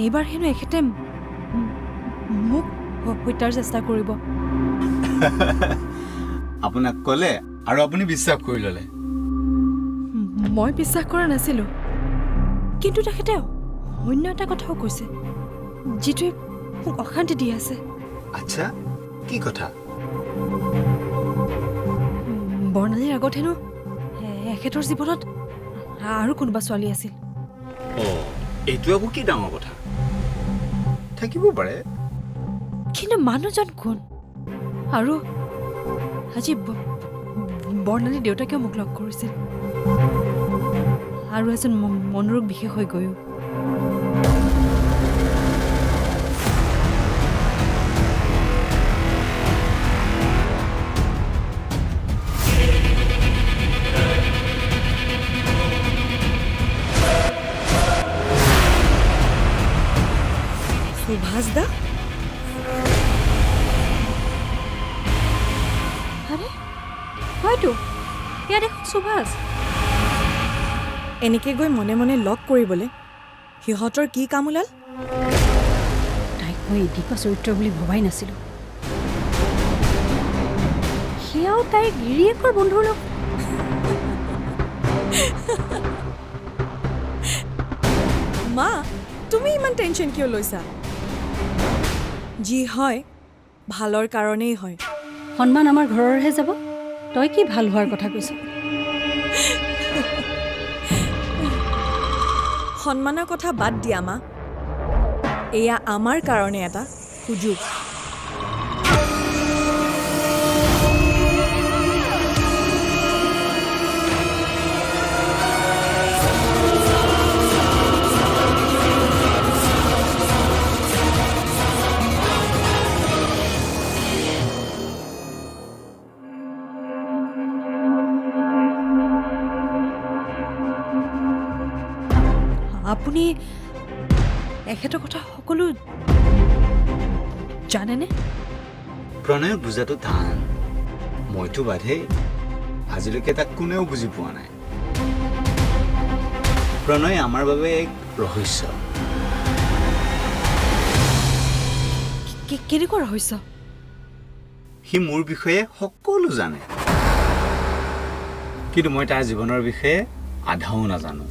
এইবাৰ হেনো এখেতে মোক হত্যাৰ চেষ্টা কৰিব। আপোনাক ক'লে আৰু আপুনি বিশ্বাস কৰি ল'লে? মই বিশ্বাস কৰা নাছিলোঁ, কিন্তু তেখেতে অন্য এটা কথাও কৈছে যিটোৱে মোক অশান্তি দি আছে। আচ্ছা, কি কথা? বৰ্ণালীৰ আগত হেনো এখেতৰ জীৱনত আৰু কোনোবা ছোৱালী আছিল। এইটো আকৌ কি ডাঙৰ কথা? থাকিব পাৰে, কিন্তু মানুহজন কোন? আৰু আজি বৰ্ণালীৰ দেউতাকেও মোক লগ কৰিছিল, আৰু এজন মনোৰোগ বিশেষ হৈ গৈও। সুভাষ দা? আৰে হয়তো, ইয়াত দেখোন সুভাষ। এনেকৈ গৈ মনে মনে লগ কৰিবলৈ সিহঁতৰ কি কাম ওলাল? তাইক মই এদিকা চৰিত্ৰ বুলি ভবাই নাছিলোঁ। সেয়াও তাইৰ গিৰিয়েকৰ বন্ধুৰ লগ। মা, তুমি ইমান টেনশ্যন কিয় লৈছা? যি হয় ভালৰ কাৰণেই হয়। সন্মান আমাৰ ঘৰৰহে যাব, তই কি ভাল হোৱাৰ কথা কৈছ? সন্মানৰ কথা বাদ দিয়া মা, এয়া আমাৰ কাৰণে এটা সুযোগ। আপুনি এখেতৰ কথা সকলো জানেনে? প্ৰণয়ক বুজাটো টান। মইতো বাধেই, আজিলৈকে তাক কোনেও বুজি পোৱা নাই। প্ৰণয় আমাৰ বাবে এক ৰহস্য। কেনেকুৱা ৰহস্য? সি মোৰ বিষয়ে সকলো জানে, কিন্তু মই তাৰ জীৱনৰ বিষয়ে আধাও নাজানো।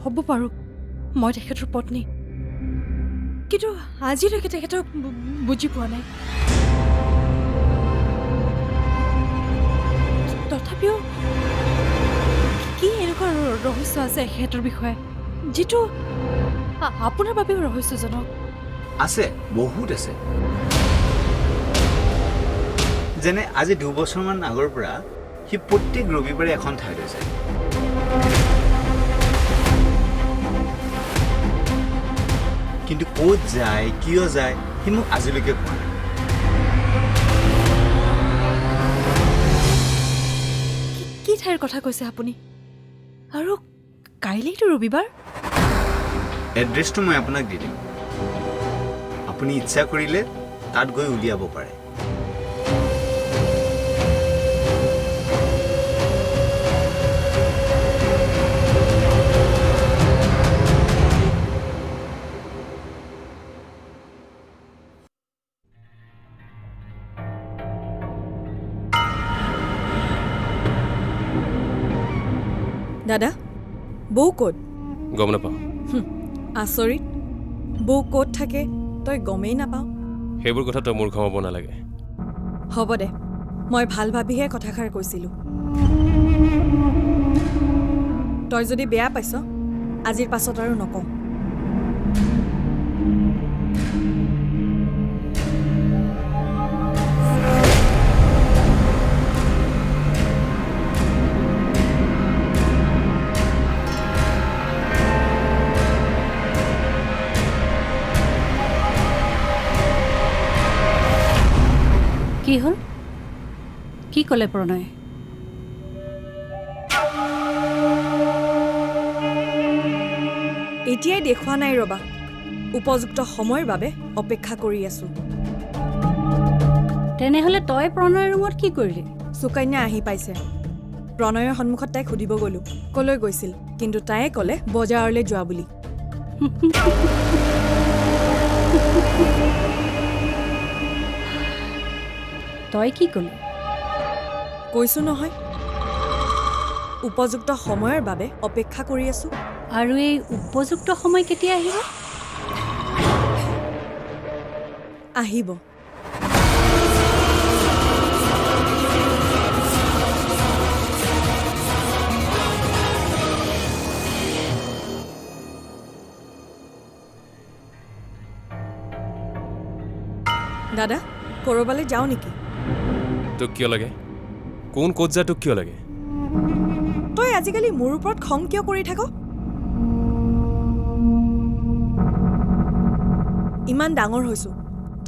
হ'ব পাৰোঁ, মই তেখেতৰ পত্নী, কিন্তু আজিলৈকে তেখেতক বুজি পোৱা নাই। তথাপিও কি এনেকুৱা ৰহস্য আছে এখেতৰ বিষয়ে যিটো আপোনাৰ বাবেও ৰহস্যজনক? আছে, বহুত আছে। যেনে আজি 2 বছৰমান আগৰ পৰা সি প্ৰত্যেক ৰবিবাৰে এখন ঠাইলৈ যায়। কিন্তু ক'ত যায়, কিয় যায়, সি মোক আজিলৈকে কোৱা নাই। কি ঠাইৰ কথা কৈছে আপুনি? আৰু কাইলৈতো ৰবিবাৰ। এড্ৰেছটো মই আপোনাক দি দিম, আপুনি ইচ্ছা কৰিলে তাত গৈ উলিয়াব পাৰে। দাদা, বৌ ক'ত? গম নাপাওঁ। আচৰিত, বৌ ক'ত থাকে তই গমেই নাপাওঁ। সেইবোৰ কথা তই মোৰ ঘমাব নালাগে। হ'ব দে, মই ভাল ভাবিহে কথাষাৰ কৈছিলোঁ। তই যদি বেয়া পাইছ, আজিৰ পাছত আৰু নকওঁ। কি হ'ল? কি ক'লে প্ৰণয়ে? এতিয়াই দেখুওৱা নাই ৰবা, উপযুক্ত সময়ৰ বাবে অপেক্ষা কৰি আছোঁ। তেনেহ'লে তই প্ৰণয়ৰ ৰুমত কি কৰিলি? সুকন্যা আহি পাইছে। প্ৰণয়ৰ সন্মুখত তাইক সুধিব গ'লোঁ ক'লৈ গৈছিল, কিন্তু তাইয়ে ক'লে বজাৰলৈ যোৱা বুলি। তই কি ক'লি? কৈছো নহয় উপযুক্ত সময়ৰ বাবে অপেক্ষা কৰি আছো। আৰু এই উপযুক্ত সময় কেতিয়া আহিব? আহিব। দাদা ক'ৰবালৈ যাওঁ নেকি? তোক কিয় লাগে? কোন ক'ত যা তোক কিয় লাগে? তই আজিকালি মোৰ ওপৰত খং কিয় কৰি থাক? ইমান ডাঙৰ হৈছো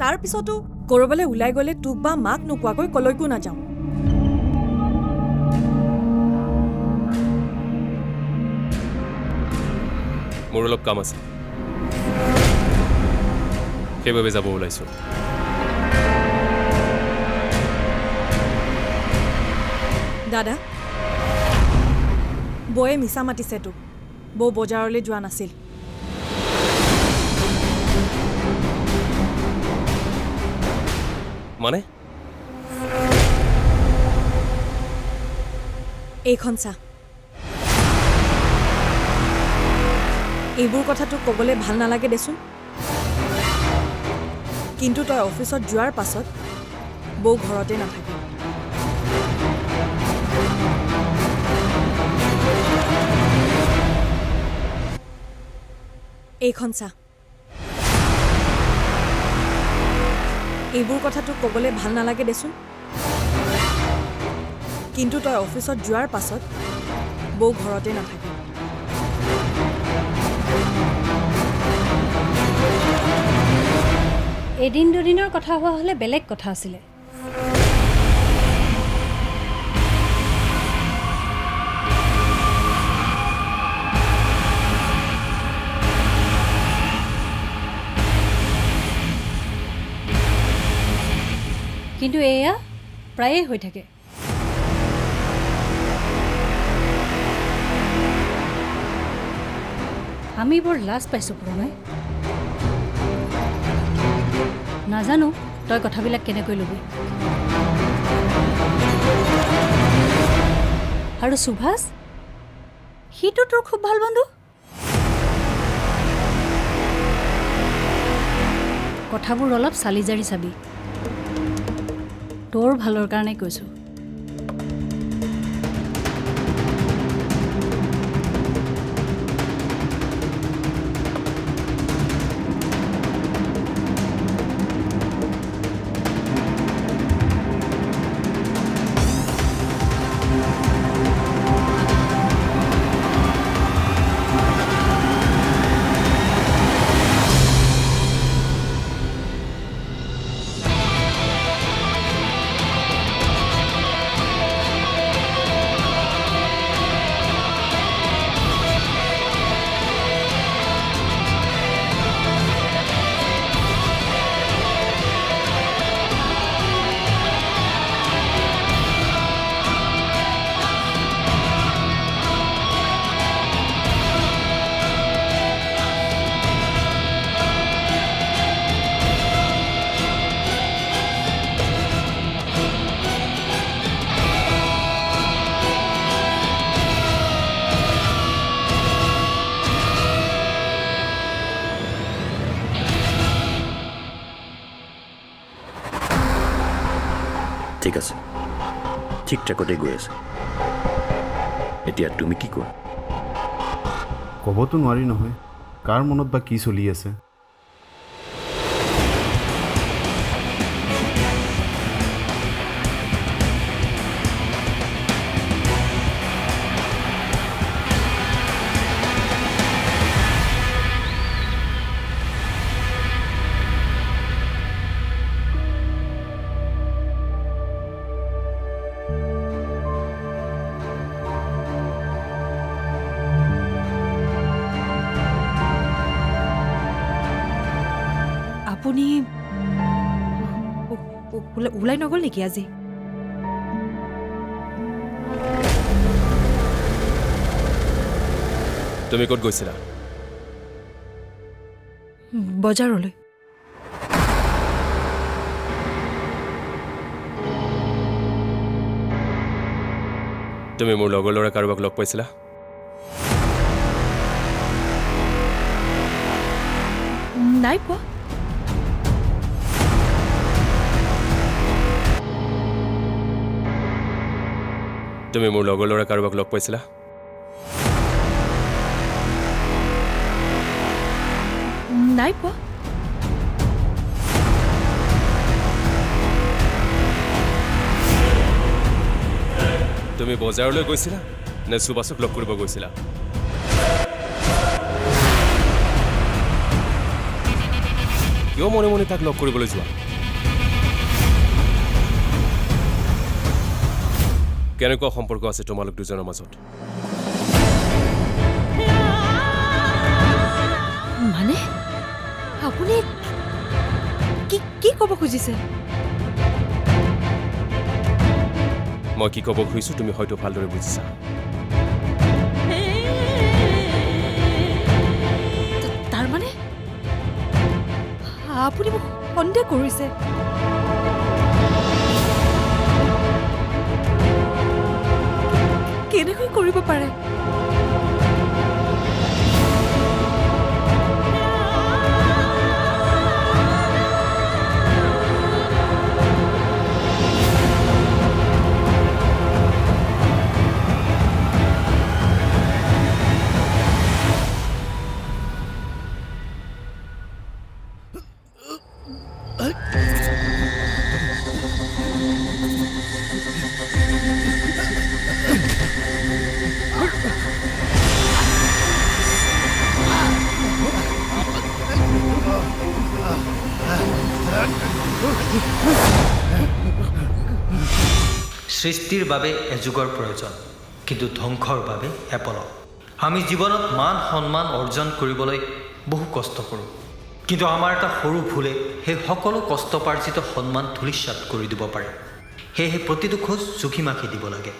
তাৰ পিছতো ক'ৰবালৈ ওলাই গ'লে তোক বা মাক নোকোৱাকৈ কলৈকো নাযাওঁ। মোৰ অলপ কাম আছে, সেইবাবে যাব ওলাইছোঁ। দাদা বৌয়ে মিছা মাতিছে তোক। বৌ বজাৰলৈ যোৱা নাছিল। মানে এইখন চা। এইবোৰ কথা তোক ক'বলৈ ভাল নালাগে দেচোন, কিন্তু তই অফিচত যোৱাৰ পাছত বৌ ঘৰতে নাথাকে। এইখন চা। এইবোৰ কথা তোক ক'বলৈ ভাল নালাগে দেচোন, কিন্তু তই অফিচত যোৱাৰ পাছত বৌ ঘৰতে নাথাকে। এদিন দুদিনৰ কথা হোৱা হ'লে বেলেগ কথা আছিলে। কিন্তু এয়া প্ৰায়ে হৈ থাকে। আমি বৰ লাজ পাইছোঁ প্ৰণয়। নাজানো তই কথাবিলাক কেনেকৈ ল'বি। আৰু সুভাষ, সিটো তোৰ খুব ভাল বন্ধু। কথাবোৰ অলপ চালি জাৰি চাবি। তোৰ ভালৰ কাৰণে কৈছোঁ। ঠিক আছে, ঠিক ট্ৰেকতে গৈ আছে। এতিয়া তুমি কি কোৱা? ক'বতো নোৱাৰি নহয়, কাৰ মনত বা কি চলি আছে। আপুনি ওলাই নগ'ল নেকি আজি? তুমি ক'ত গৈছিলা? বজাৰলৈ। তুমি মোৰ লগৰ ল'ৰা কাৰোবাক লগ পাইছিলা? নাই পোৱা। তুমি মোৰ লগৰ ল'ৰা কাৰোবাক লগ পাইছিলা? নাই পোৱা। তুমি বজাৰলৈ গৈছিলা নে সুবাসক লগ কৰিব গৈছিলা? কিয় মনে মনে তাক লগ কৰিবলৈ যোৱা? কেনেকুৱা সম্পৰ্ক আছে তোমালোক দুজনৰ মাজত? মানে আপুনি কি কি ক'ব খুজিছে? মই কি ক'ব খুজিছোঁ তুমি হয়তো ভালদৰে বুজিছা। তাৰ মানে আপুনি মোক সন্দেহ কৰিছে? কেনেকৈ কৰিব পাৰে? সৃষ্টিৰ বাবে এযুগৰ প্ৰয়োজন, কিন্তু ধ্বংসৰ বাবে এপলক। আমি জীৱনত মান সন্মান অৰ্জন কৰিবলৈ বহু কষ্ট কৰোঁ, কিন্তু আমাৰ এটা সৰু ভুলে সেই সকলো কষ্টপাৰ্জিত সন্মান ধূলিসাৎ কৰি দিব পাৰে। সেয়েহে প্ৰতিটো খোজ জুখি মাখি দিব লাগে।